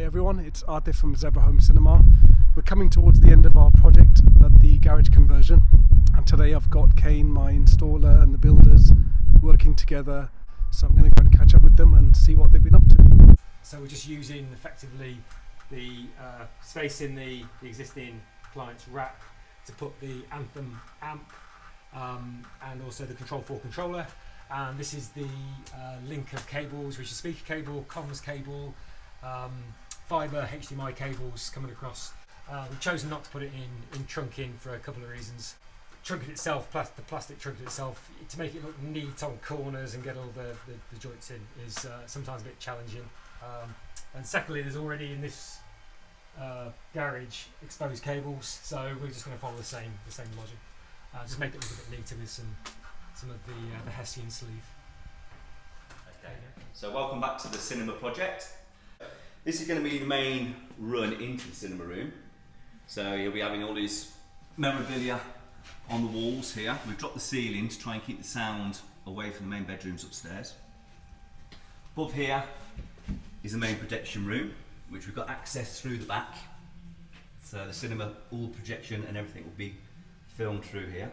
Hi everyone, it's Arthur from Zebra Home Cinema. We're coming towards the end of our project at the garage conversion, and today I've got Kane, my installer, and the builders working together, so I'm going to go and catch up with them and see what they've been up to. So we're just using effectively the space in the existing client's rack to put the Anthem amp and also the Control 4 controller, and this is the link of cables, which is speaker cable, comms cable, fibre HDMI cables coming across. We've chosen not to put it in trunking for a couple of reasons. Trunking itself, the plastic trunking itself, to make it look neat on corners and get all the joints in is sometimes a bit challenging. And secondly, there's already in this garage exposed cables, so we're just going to follow the same logic. Just make it look a bit neater with some of the Hessian sleeve. Okay. So welcome back to the cinema project. This is going to be the main run into the cinema room. So you'll be having all these memorabilia on the walls here. We've dropped the ceiling to try and keep the sound away from the main bedrooms upstairs. Above here is the main projection room, which we've got access through the back. So the cinema, all the projection and everything will be filmed through here.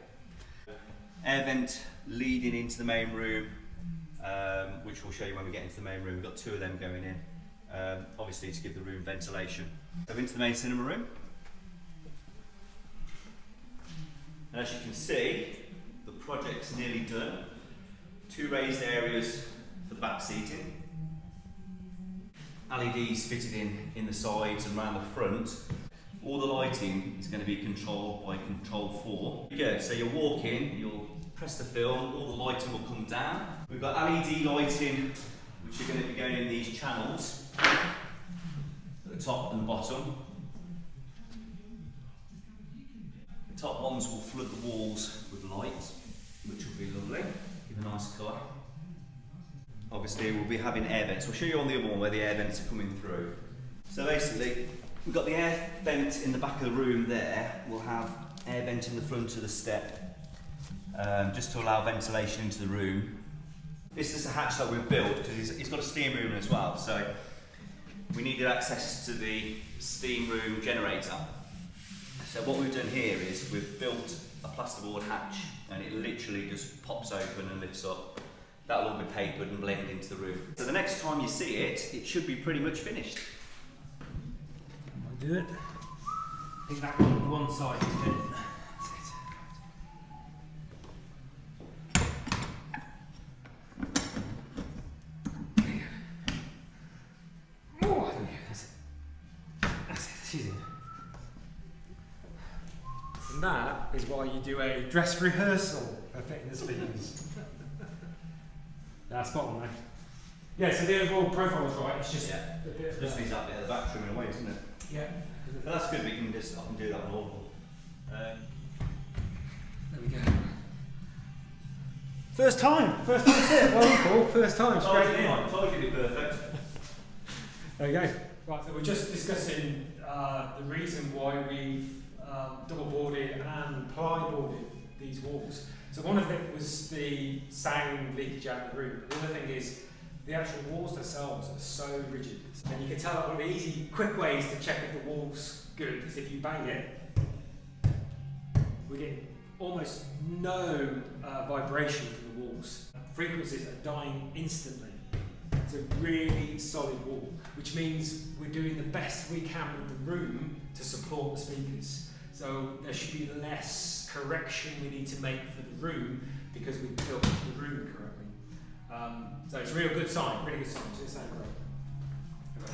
Air vent leading into the main room, which we'll show you when we get into the main room. We've got two of them going in, obviously to give the room ventilation. So into the main cinema room. And as you can see, the project's nearly done. Two raised areas for the back seating. LEDs fitted in the sides and around the front. All the lighting is going to be controlled by Control 4. Good, so you'll walk in, you'll press the film, all the lighting will come down. We've got LED lighting, which are going to be going in these channels at the top and the bottom. The top ones will flood the walls with light, which will be lovely, give a nice colour. Obviously we'll be having air vents. We'll show you on the other one where the air vents are coming through. So basically, we've got the air vent in the back of the room there. We'll have air vent in the front of the step, just to allow ventilation into the room. This is a hatch that we've built because he's got a steam room as well, so we needed access to the steam room generator. So what we've done here is we've built a plasterboard hatch, and it literally just pops open and lifts up. That'll all be papered and blended into the room. So the next time you see it, it should be pretty much finished. I'll do it. I think that one side is good. That's it. And that is why you do a dress rehearsal for fitting the speakers. Spot on there. Yeah, so the overall profile was right, it's just a bit of just needs that bit at the back trimming away, doesn't it? Yeah. But that's good, I can do that on all. There we go. First time fit. Well, cool. First time, straight in. Told you it'd be perfect. There you go. Right, so we're just discussing the reason why we've double boarded and ply boarded these walls. So one of it was the sound leakage out of the room. The other thing is the actual walls themselves are so rigid. And you can tell that one of the easy, quick ways to check if the wall's good is if you bang it, we get almost no vibration from the walls. Frequencies are dying instantly. It's a really solid wall, which means we're doing the best we can with the room to support the speakers. So there should be less correction we need to make for the room because we built the room correctly. So it's a real good sign, really good sign. So it sounds great. Okay.